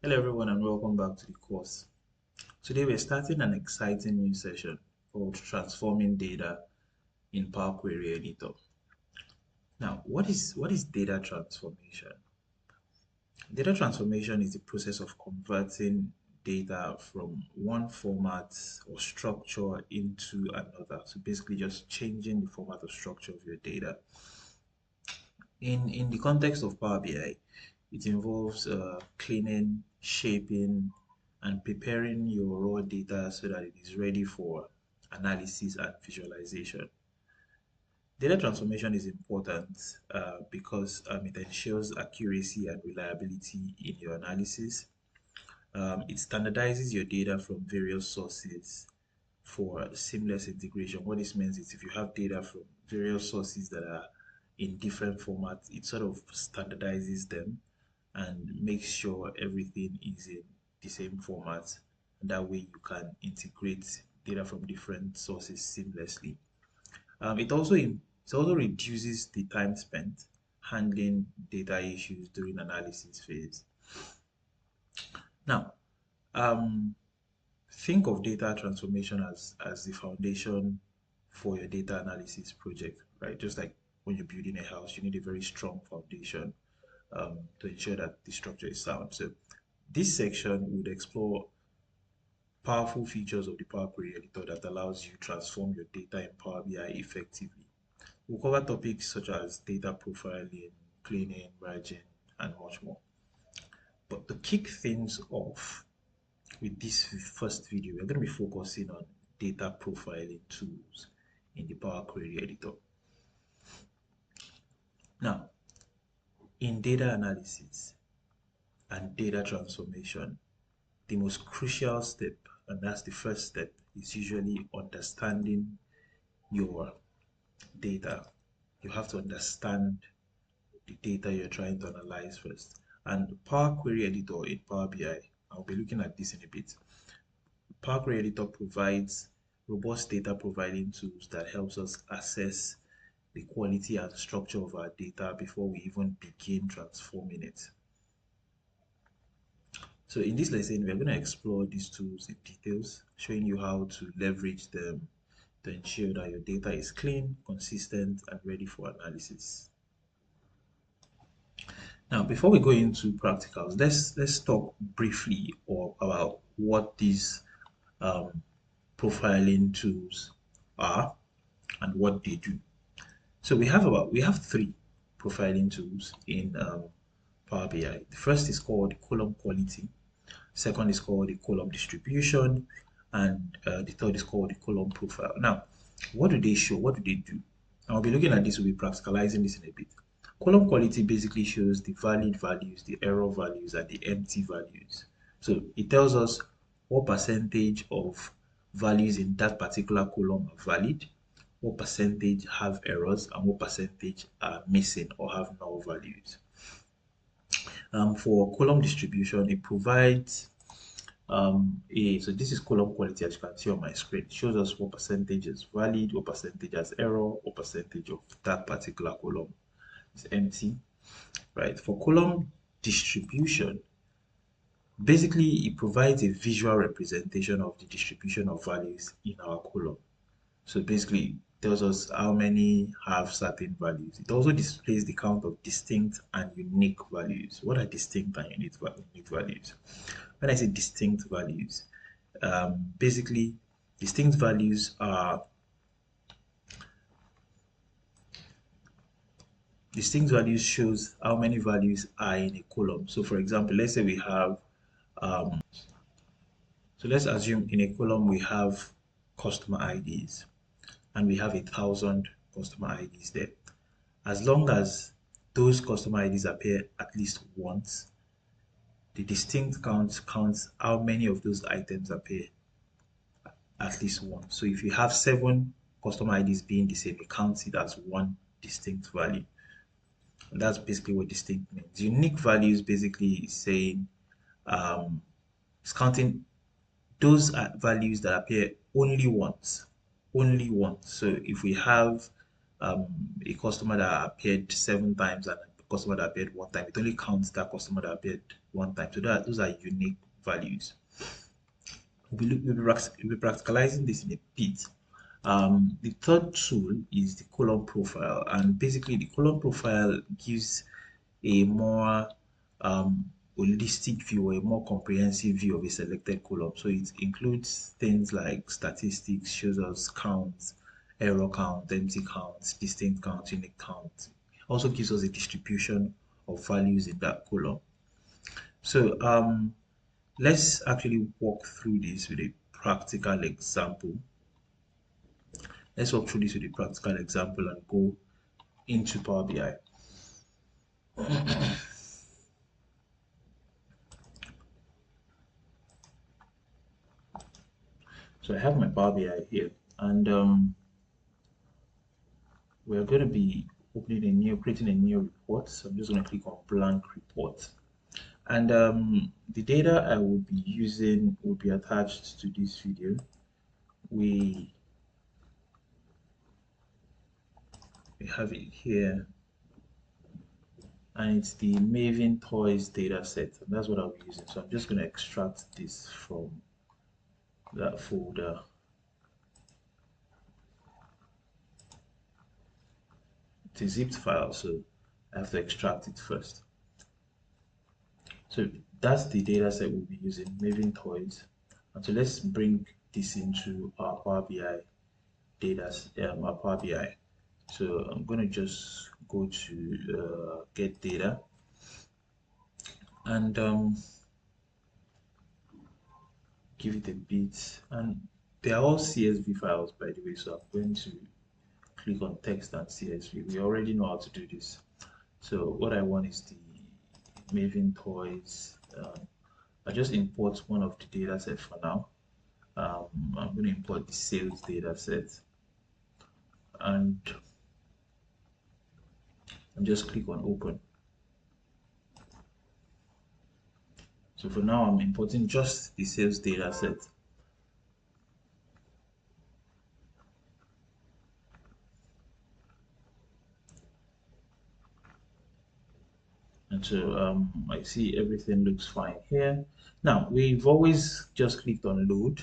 Hello everyone and welcome back to the course. Today we're starting an exciting new session called Transforming Data in Power Query Editor. Now, what is data transformation? Data transformation is the process of converting data from one format or structure into another. So basically just changing the format or structure of your data. In the context of Power BI, it involves cleaning, shaping, and preparing your raw data so that it is ready for analysis and visualization. Data transformation is important because it ensures accuracy and reliability in your analysis. It standardizes your data from various sources for seamless integration. What this means is if you have data from various sources that are in different formats, it sort of standardizes them and makes sure everything is in the same format. And that way you can integrate data from different sources seamlessly. It also reduces the time spent handling data issues during analysis phase. Now, um, think of data transformation as the foundation for your data analysis project, right? Just like when you're building a house, you need a very strong foundation to ensure that the structure is sound. So this section would explore powerful features of the Power Query Editor that allows you to transform your data in Power BI effectively. We'll cover topics such as data profiling, cleaning, merging, and much more. But to kick things off with this first video, we're going to be focusing on data profiling tools in the Power Query Editor. Now, in data analysis and data transformation, the most crucial step, and that's the first step, is usually understanding your data. You have to understand the data you're trying to analyze first. And Power Query Editor in Power BI, I'll be looking at this in a bit. Power Query Editor provides robust data providing tools that helps us assess the quality and structure of our data before we even begin transforming it. So in this lesson, we're going to explore these tools in details, showing you how to leverage them to ensure that your data is clean, consistent, and ready for analysis. Now, before we go into practicals, let's talk briefly about what these um, profiling tools are and what they do. So we have three profiling tools in Power BI. The first is called column quality. Second is called the column distribution, and the third is called the column profile. Now, what do they show? What do they do? I'll be looking at this. We'll be practicalizing this in a bit. Column quality basically shows the valid values, the error values, and the empty values. So it tells us what percentage of values in that particular column are valid, what percentage have errors, and what percentage are missing or have null values. For column distribution, it provides so this is column quality, as you can see on my screen. It shows us what percentage is valid, what percentage has error, what percentage of that particular column is empty, right? For column distribution, basically it provides a visual representation of the distribution of values in our column. So basically it tells us how many have certain values. It also displays the count of distinct and unique values. What are distinct and unique values? When I say distinct values, basically distinct values are distinct values shows how many values are in a column. So for example, let's say we have so let's assume in a column we have customer IDs and we have 1,000 customer IDs there. As long as those customer IDs appear at least once, the distinct counts how many of those items appear at least once. So if you have 7 customer IDs being the same, it counts it as one distinct value. And that's basically what distinct means. Unique values basically is saying it's counting those values that appear only once. Only once. So if we have a customer that appeared 7 times and customer that appeared one time. It only counts that customer that appeared one time. So those are unique values. We'll be practicalizing this in a bit. The third tool is the column profile, and basically the column profile gives a more holistic view or a more comprehensive view of a selected column. So it includes things like statistics, shows us counts, error count, empty count, distinct count, unique count. Also gives us a distribution of values in that column. So let's actually walk through this with a practical example. Let's walk through this with a practical example and go into Power BI. So I have my Power BI here, and we're going to be creating a new report. So I'm just going to click on blank report. And the data I will be using will be attached to this video. We have it here, and it's the Maven Toys data set, and that's what I'll be using. So I'm just going to extract this from that folder. It's a zipped file, so I have to extract it first. So that's the data set we'll be using, Maven Toys. And so let's bring this into our Power BI data, our Power BI. So I'm going to just go to get data, and give it a bit. And they are all CSV files, by the way, so I'm going to click on text and CSV. We already know how to do this. So what I want is the Maven Toys. I just import one of the data set for now. I'm going to import the sales data set, and just click on open. So for now, I'm importing just the sales data set. And so I see everything looks fine here. Now, we've always just clicked on load,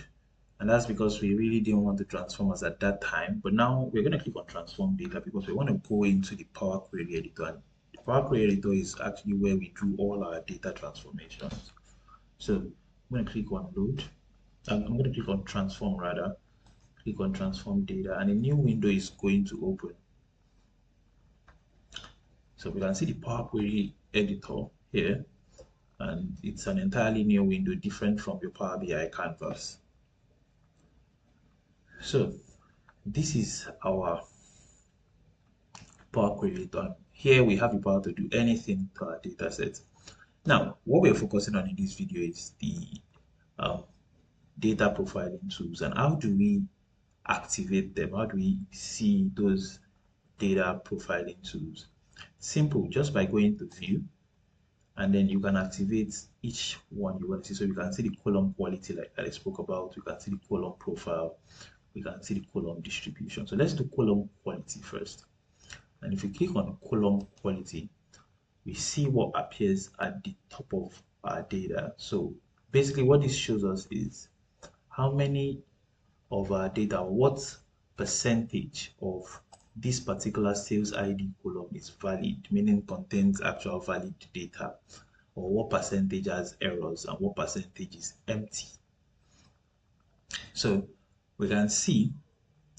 and that's because we really didn't want the transformers at that time. But now we're going to click on transform data because we want to go into the Power Query editor. And the Power Query editor is actually where we do all our data transformations. So I'm going to click on load. I'm going to click on transform rather. Click on transform data, and a new window is going to open. So we can see the Power Query editor here, and it's an entirely new window, different from your Power BI canvas. So this is our Power Query editor. Here we have the power to do anything to our data set. Now, what we're focusing on in this video is the data profiling tools, and how do we activate them? How do we see those data profiling tools? Simple, just by going to view, and then you can activate each one you want to see. So you can see the column quality like that I spoke about. You can see the column profile. We can see the column distribution. So let's do column quality first. And if we click on column quality, we see what appears at the top of our data. So basically what this shows us is how many of our data, what percentage of this particular sales ID column is valid, meaning contains actual valid data, or what percentage has errors and what percentage is empty. So we can see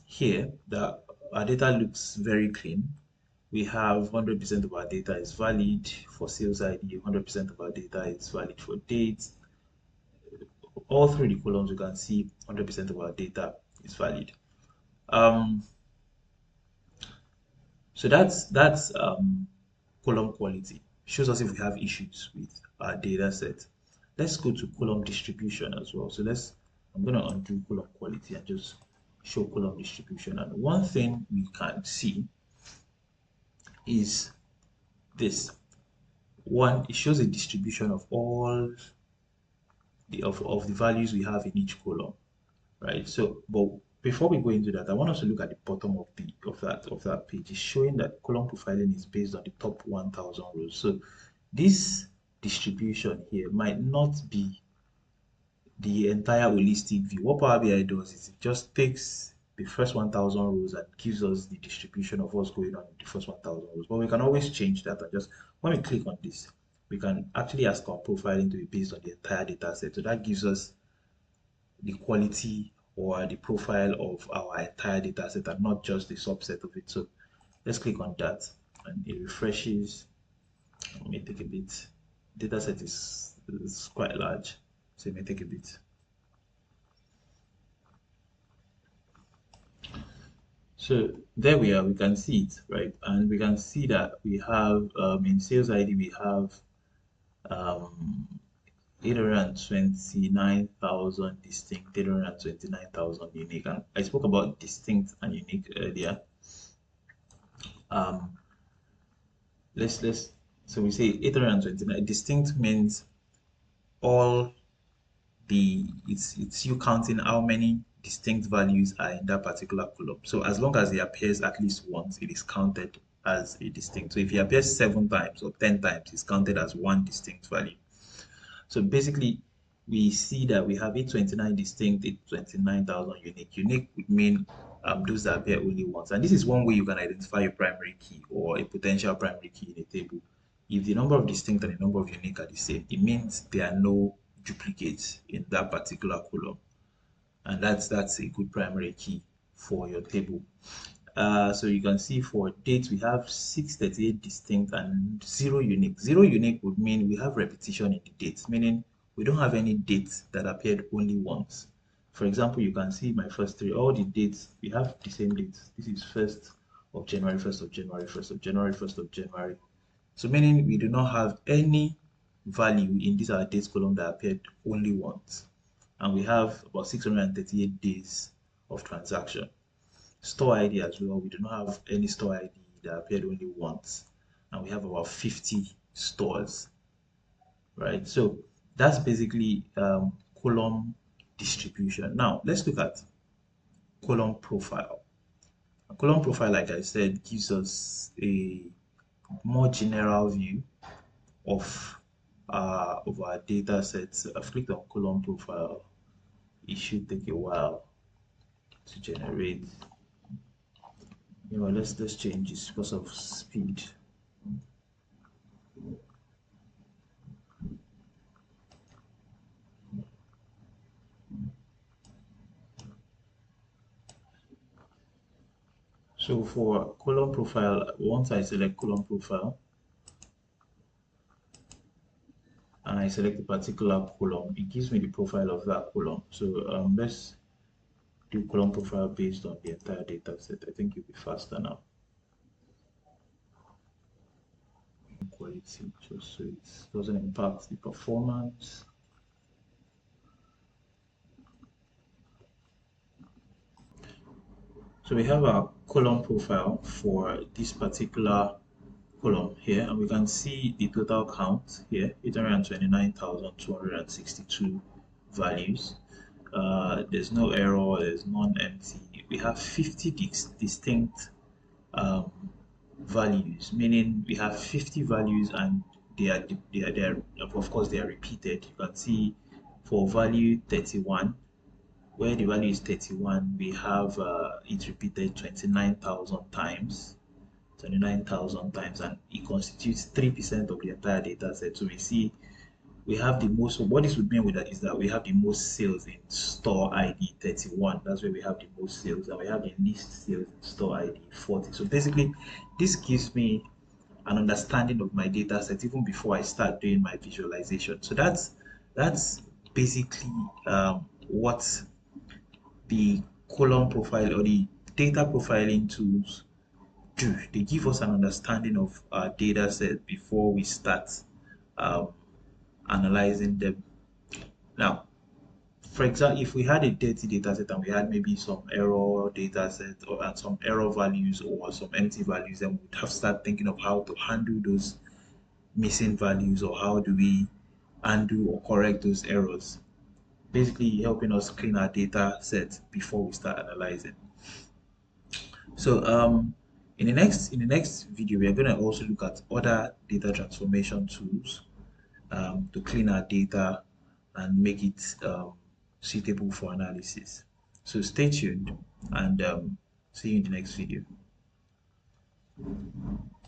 here that our data looks very clean. We have 100% of our data is valid for sales ID, 100% of our data is valid for dates. All through the columns, you can see 100% of our data is valid. So that's column quality. Shows us if we have issues with our data set. Let's go to column distribution as well. So I'm going to undo column quality and just show column distribution. And one thing we can see is this. One, it shows a distribution of all the of the values we have in each column, right? So, but before we go into that, I want us to look at the bottom of that page. It's showing that column profiling is based on the top 1,000 rows. So this distribution here might not be the entire holistic view. What Power BI does is it just takes the first 1,000 rows and gives us the distribution of what's going on in the first 1,000 rows. But we can always change that, and just when we click on this, we can actually ask our profiling to be based on the entire data set. So that gives us the quality or the profile of our entire data set and not just the subset of it. So let's click on that and it refreshes. It may take a bit. Data set is quite large, so it may take a bit. So there we are, we can see it, right? And we can see that we have in sales ID, we have 829,000 distinct, 829,000 unique. And I spoke about distinct and unique earlier. So we say 829. Distinct means all it's you counting how many distinct values are in that particular column. So as long as it appears at least once, it is counted as a distinct. So if it appears 7 times or 10 times, it's counted as one distinct value. So basically, we see that we have 829 distinct, 829,000 unique. Unique would mean those that appear only once. And this is one way you can identify a primary key or a potential primary key in a table. If the number of distinct and the number of unique are the same, it means there are no duplicates in that particular column. And that's a good primary key for your table. So you can see for dates, we have 638 distinct and 0 unique. 0 unique would mean we have repetition in the dates, meaning we don't have any dates that appeared only once. For example, you can see my first 3, all the dates, we have the same dates. This is 1st of January, 1st of January, 1st of January, 1st of January. So meaning we do not have any value in this our dates column that appeared only once. And we have about 638 days of transaction. Store ID as well, we do not have any store ID that appeared only once, and we have about 50 stores, right? So that's basically column distribution. Now let's look at column profile. A column profile, like I said, gives us a more general view of our data sets. I've clicked on column profile. It should take a while to generate. Let's change this because of speed. So for column profile, once I select column profile and I select a particular column, it gives me the profile of that column. So let's do column profile based on the entire data set. I think it'll be faster now. Quality, just so it doesn't impact the performance. So we have our column profile for this particular column here, and we can see the total count here, 829,262 values. There's no error, there's none empty. We have 50 distinct values, meaning we have 50 values and they are of course they are repeated. You can see for value 31, where the value is 31, we have it repeated 29,000 times. 29,000 times, and it constitutes 3% of the entire data set. So we see we have the most. What this would mean with that is that we have the most sales in store ID 31. That's where we have the most sales, and we have the least sales in store ID 40. So basically, this gives me an understanding of my data set even before I start doing my visualization. So that's basically what the column profile or the data profiling tools do. They give us an understanding of our data set before we start analyzing them. Now, for example, if we had a dirty data set and we had maybe some error data set or some error values or some empty values, then we would have to start thinking of how to handle those missing values, or how do we undo or correct those errors. basically helping us clean our data set before we start analyzing. So in the next video, we are going to also look at other data transformation tools to clean our data and make it suitable for analysis. So stay tuned and see you in the next video.